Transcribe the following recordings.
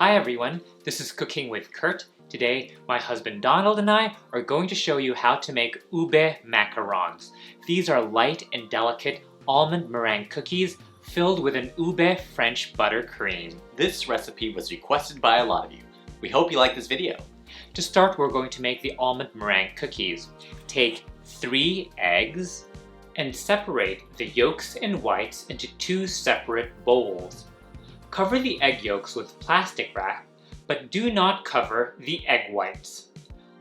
Hi everyone, this is Cooking with Kurt. Today, my husband Donald and I are going to show you how to make Ube Macarons. These are light and delicate almond meringue cookies filled with an Ube French Buttercream. This recipe was requested by a lot of you. We hope you like this video. To start, we're going to make the almond meringue cookies. Take 3 eggs and separate the yolks and whites into 2 separate bowls. Cover the egg yolks with plastic wrap, but do not cover the egg whites.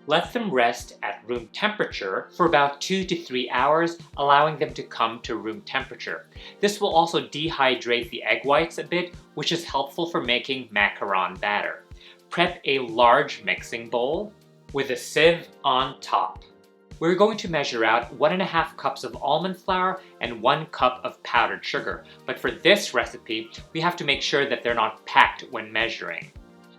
Let them rest at room temperature for about 2 to 3 hours, allowing them to come to room temperature. This will also dehydrate the egg whites a bit, which is helpful for making macaron batter. Prep a large mixing bowl with a sieve on top. We're going to measure out 1.5 cups of almond flour and 1 cup of powdered sugar, but for this recipe, we have to make sure that they're not packed when measuring.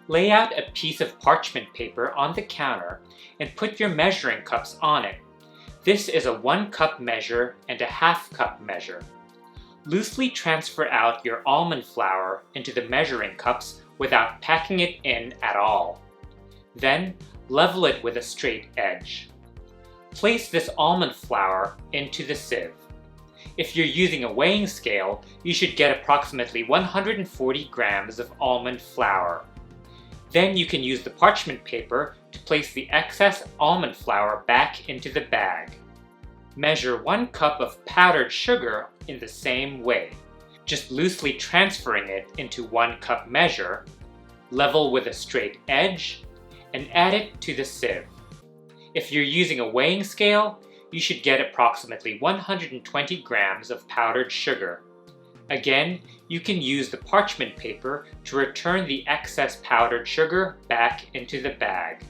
Lay out a piece of parchment paper on the counter and put your measuring cups on it. This is a 1 cup measure and a 1/2 cup measure. Loosely transfer out your almond flour into the measuring cups without packing it in at all. Then, level it with a straight edge. Place this almond flour into the sieve. If you're using a weighing scale, you should get approximately 140 grams of almond flour. Then you can use the parchment paper to place the excess almond flour back into the bag. Measure 1 cup of powdered sugar in the same way, just loosely transferring it into 1 cup measure, level with a straight edge, and add it to the sieve. If you're using a weighing scale, you should get approximately 120 grams of powdered sugar. Again, you can use the parchment paper to return the excess powdered sugar back into the bag.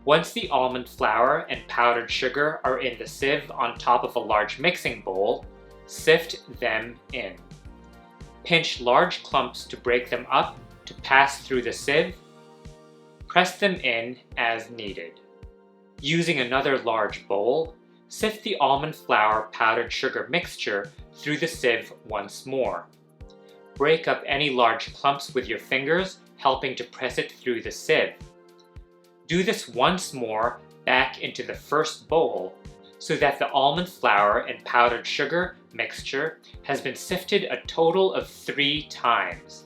Once the almond flour and powdered sugar are in the sieve on top of a large mixing bowl, sift them in. Pinch large clumps to break them up to pass through the sieve. Press them in as needed. Using another large bowl, sift the almond flour powdered sugar mixture through the sieve once more. Break up any large clumps with your fingers, helping to press it through the sieve. Do this once more back into the first bowl so that the almond flour and powdered sugar mixture has been sifted a total of 3 times.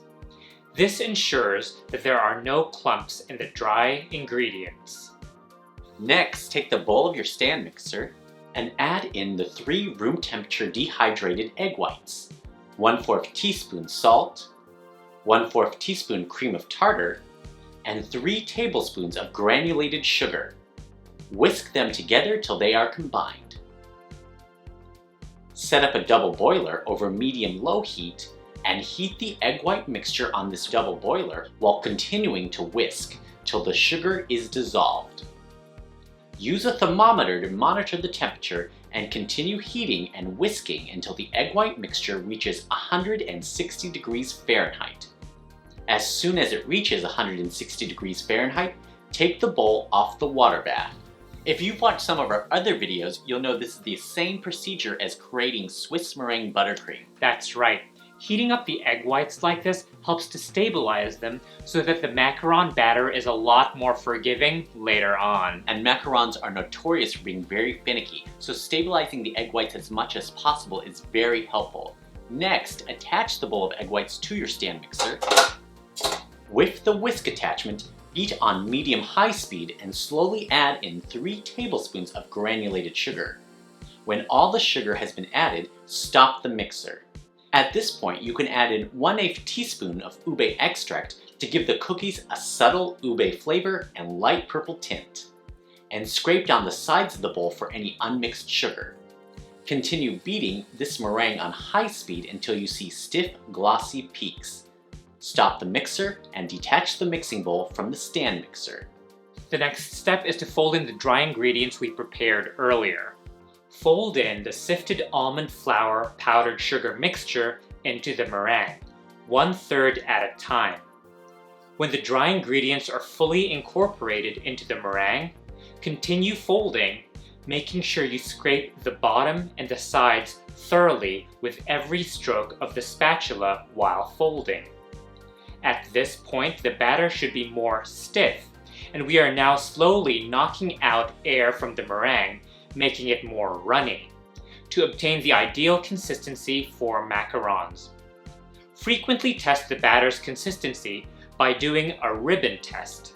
This ensures that there are no clumps in the dry ingredients. Next, take the bowl of your stand mixer and add in the 3 room temperature dehydrated egg whites, 1/4 teaspoon salt, 1/4 teaspoon cream of tartar, and 3 tablespoons of granulated sugar. Whisk them together till they are combined. Set up a double boiler over medium-low heat and heat the egg white mixture on this double boiler while continuing to whisk till the sugar is dissolved. Use a thermometer to monitor the temperature and continue heating and whisking until the egg white mixture reaches 160 degrees Fahrenheit. As soon as it reaches 160 degrees Fahrenheit, take the bowl off the water bath. If you've watched some of our other videos, you'll know this is the same procedure as creating Swiss meringue buttercream. That's right. Heating up the egg whites like this helps to stabilize them so that the macaron batter is a lot more forgiving later on. And macarons are notorious for being very finicky, so stabilizing the egg whites as much as possible is very helpful. Next, attach the bowl of egg whites to your stand mixer. With the whisk attachment, beat on medium-high speed and slowly add in 3 tablespoons of granulated sugar. When all the sugar has been added, stop the mixer. At this point, you can add in 1/8 teaspoon of ube extract to give the cookies a subtle ube flavor and light purple tint. And scrape down the sides of the bowl for any unmixed sugar. Continue beating this meringue on high speed until you see stiff, glossy peaks. Stop the mixer and detach the mixing bowl from the stand mixer. The next step is to fold in the dry ingredients we prepared earlier. Fold in the sifted almond flour powdered sugar mixture into the meringue, 1/3 at a time. When the dry ingredients are fully incorporated into the meringue, continue folding, making sure you scrape the bottom and the sides thoroughly with every stroke of the spatula while folding. At this point, the batter should be more stiff, and we are now slowly knocking out air from the meringue, making it more runny, to obtain the ideal consistency for macarons. Frequently test the batter's consistency by doing a ribbon test.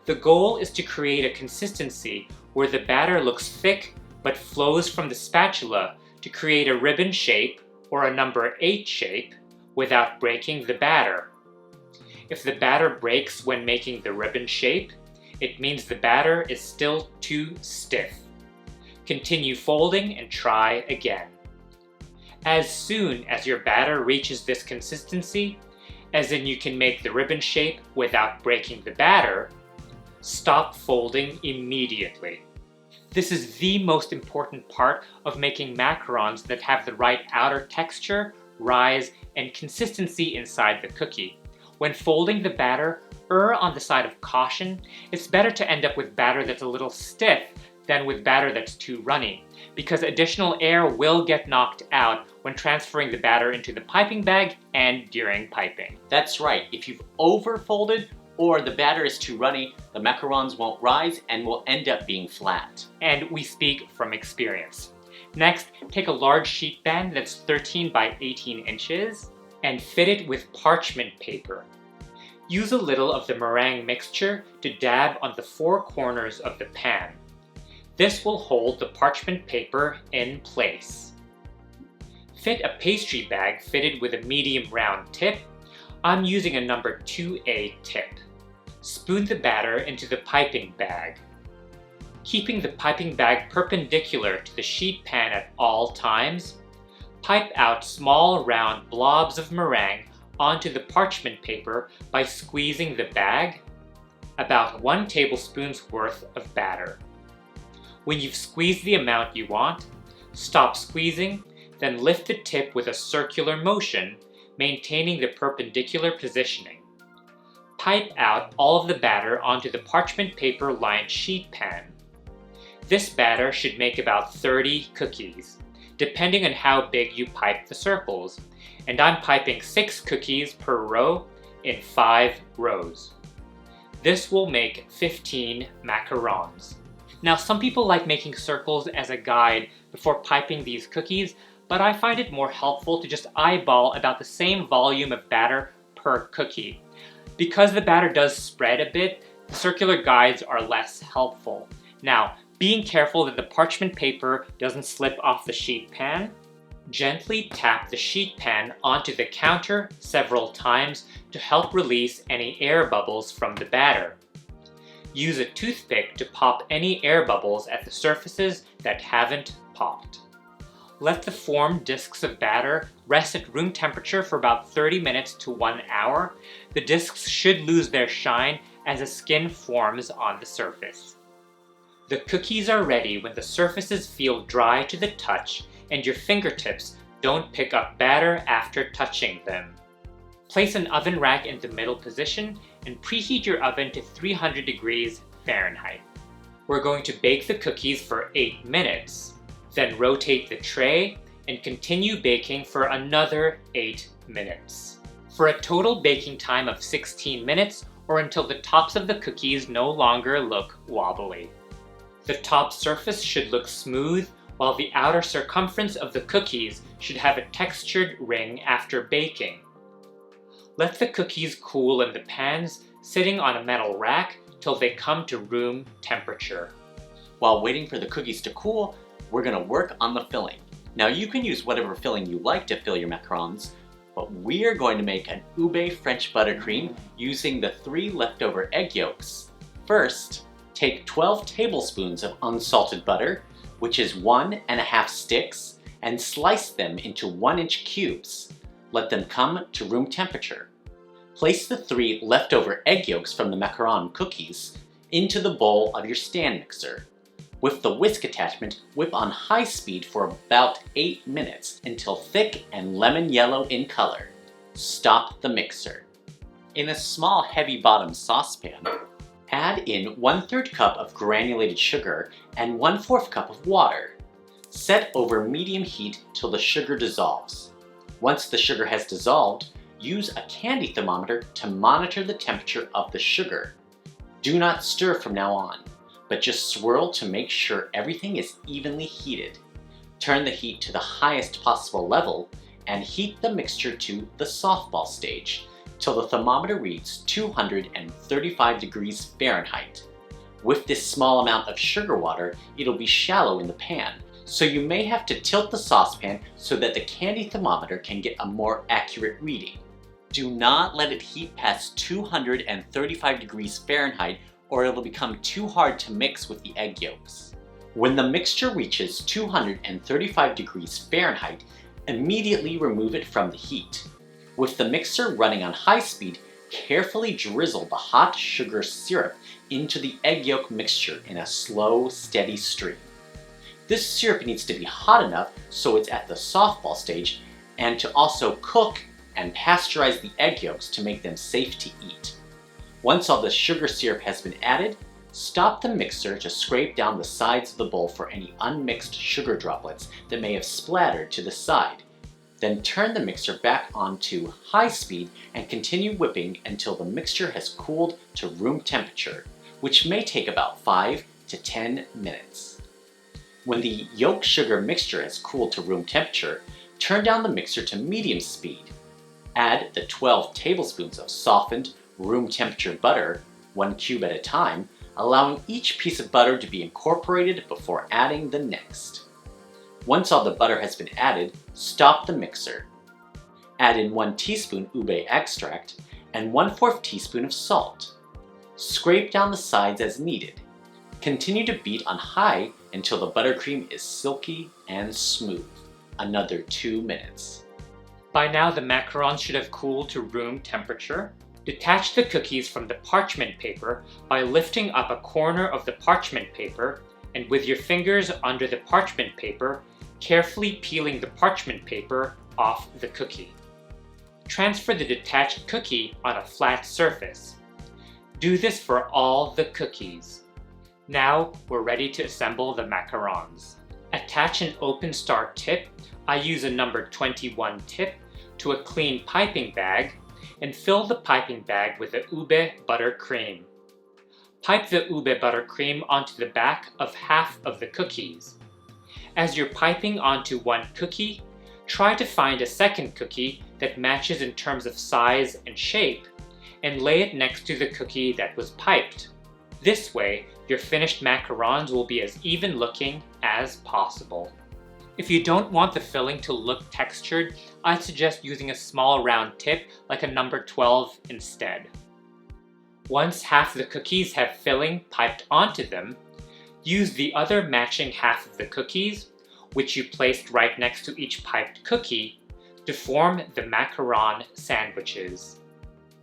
The goal is to create a consistency where the batter looks thick but flows from the spatula to create a ribbon shape or a number 8 shape without breaking the batter. If the batter breaks when making the ribbon shape, it means the batter is still too stiff. Continue folding and try again. As soon as your batter reaches this consistency, as in you can make the ribbon shape without breaking the batter, stop folding immediately. This is the most important part of making macarons that have the right outer texture, rise, and consistency inside the cookie. When folding the batter, err on the side of caution. It's better to end up with batter that's a little stiff than with batter that's too runny, because additional air will get knocked out when transferring the batter into the piping bag and during piping. That's right, if you've overfolded or the batter is too runny, the macarons won't rise and will end up being flat. And we speak from experience. Next, take a large sheet pan that's 13 by 18 inches and fit it with parchment paper. Use a little of the meringue mixture to dab on the 4 corners of the pan. This will hold the parchment paper in place. Fit a pastry bag fitted with a medium round tip. I'm using a number 2A tip. Spoon the batter into the piping bag. Keeping the piping bag perpendicular to the sheet pan at all times, pipe out small round blobs of meringue onto the parchment paper by squeezing the bag, about 1 tablespoon's worth of batter. When you've squeezed the amount you want, stop squeezing, then lift the tip with a circular motion, maintaining the perpendicular positioning. Pipe out all of the batter onto the parchment paper lined sheet pan. This batter should make about 30 cookies, depending on how big you pipe the circles, and I'm piping 6 cookies per row in 5 rows. This will make 15 macarons. Now, some people like making circles as a guide before piping these cookies, but I find it more helpful to just eyeball about the same volume of batter per cookie. Because the batter does spread a bit, the circular guides are less helpful. Now, being careful that the parchment paper doesn't slip off the sheet pan, gently tap the sheet pan onto the counter several times to help release any air bubbles from the batter. Use a toothpick to pop any air bubbles at the surfaces that haven't popped. Let the formed discs of batter rest at room temperature for about 30 minutes to 1 hour. The discs should lose their shine as a skin forms on the surface. The cookies are ready when the surfaces feel dry to the touch and your fingertips don't pick up batter after touching them. Place an oven rack in the middle position and preheat your oven to 300 degrees Fahrenheit. We're going to bake the cookies for 8 minutes. Then rotate the tray and continue baking for another 8 minutes. For a total baking time of 16 minutes or until the tops of the cookies no longer look wobbly. The top surface should look smooth, while the outer circumference of the cookies should have a textured ring after baking. Let the cookies cool in the pans, sitting on a metal rack till they come to room temperature. While waiting for the cookies to cool, we're going to work on the filling. Now you can use whatever filling you like to fill your macarons, but we are going to make an Ube French Buttercream using the 3 leftover egg yolks. First, take 12 tablespoons of unsalted butter, which is 1½ sticks, and slice them into 1-inch cubes. Let them come to room temperature. Place the 3 leftover egg yolks from the macaron cookies into the bowl of your stand mixer. With the whisk attachment, whip on high speed for about 8 minutes until thick and lemon yellow in color. Stop the mixer. In a small heavy-bottom saucepan, add in 1/3 cup of granulated sugar and 1/4 cup of water. Set over medium heat till the sugar dissolves. Once the sugar has dissolved, use a candy thermometer to monitor the temperature of the sugar. Do not stir from now on, but just swirl to make sure everything is evenly heated. Turn the heat to the highest possible level and heat the mixture to the softball stage till the thermometer reads 235 degrees Fahrenheit. With this small amount of sugar water, it'll be shallow in the pan, so you may have to tilt the saucepan so that the candy thermometer can get a more accurate reading. Do not let it heat past 235 degrees Fahrenheit or it'll become too hard to mix with the egg yolks. When the mixture reaches 235 degrees Fahrenheit, immediately remove it from the heat. With the mixer running on high speed, carefully drizzle the hot sugar syrup into the egg yolk mixture in a slow, steady stream. This syrup needs to be hot enough so it's at the softball stage and to also cook and pasteurize the egg yolks to make them safe to eat. Once all the sugar syrup has been added, stop the mixer to scrape down the sides of the bowl for any unmixed sugar droplets that may have splattered to the side. Then turn the mixer back on to high speed and continue whipping until the mixture has cooled to room temperature, which may take about 5 to 10 minutes. When the yolk sugar mixture has cooled to room temperature, turn down the mixer to medium speed. Add the 12 tablespoons of softened, room temperature butter, 1 cube at a time, allowing each piece of butter to be incorporated before adding the next. Once all the butter has been added, stop the mixer. Add in 1 teaspoon ube extract and 1/4 teaspoon of salt. Scrape down the sides as needed. Continue to beat on high until the buttercream is silky and smooth. Another 2 minutes. By now the macarons should have cooled to room temperature. Detach the cookies from the parchment paper by lifting up a corner of the parchment paper and with your fingers under the parchment paper, carefully peeling the parchment paper off the cookie. Transfer the detached cookie on a flat surface. Do this for all the cookies. Now we're ready to assemble the macarons. Attach an open star tip, I use a number 21 tip, to a clean piping bag and fill the piping bag with the Ube Buttercream. Pipe the Ube Buttercream onto the back of half of the cookies. As you're piping onto one cookie, try to find a second cookie that matches in terms of size and shape and lay it next to the cookie that was piped. This way, your finished macarons will be as even looking as possible. If you don't want the filling to look textured, I'd suggest using a small round tip like a number 12 instead. Once half the cookies have filling piped onto them, use the other matching half of the cookies, which you placed right next to each piped cookie, to form the macaron sandwiches.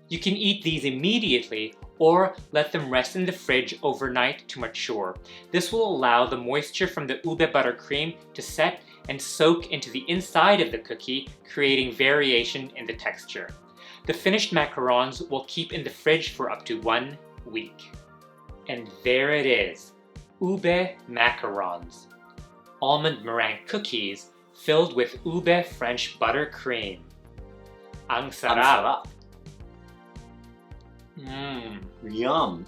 You can eat these immediately or let them rest in the fridge overnight to mature. This will allow the moisture from the Ube Buttercream to set and soak into the inside of the cookie, creating variation in the texture. The finished macarons will keep in the fridge for up to 1 week. And there it is, Ube Macarons. Almond meringue cookies filled with Ube French Buttercream. Ang sarap! Yum!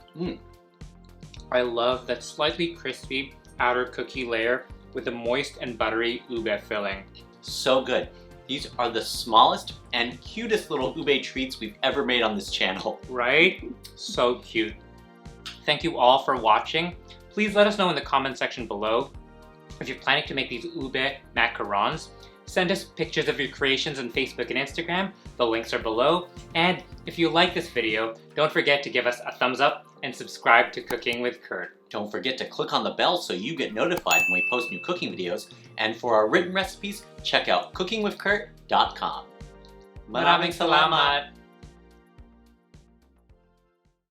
I love that slightly crispy outer cookie layer with a moist and buttery ube filling. So good. These are the smallest and cutest little ube treats we've ever made on this channel. Right? So cute. Thank you all for watching. Please let us know in the comment section below if you're planning to make these ube macarons. Send us pictures of your creations on Facebook and Instagram. The links are below. And if you like this video, don't forget to give us a thumbs up and subscribe to Cooking with Kurt. Don't forget to click on the bell so you get notified when we post new cooking videos. And for our written recipes, check out cookingwithkurt.com. Maraming salamat!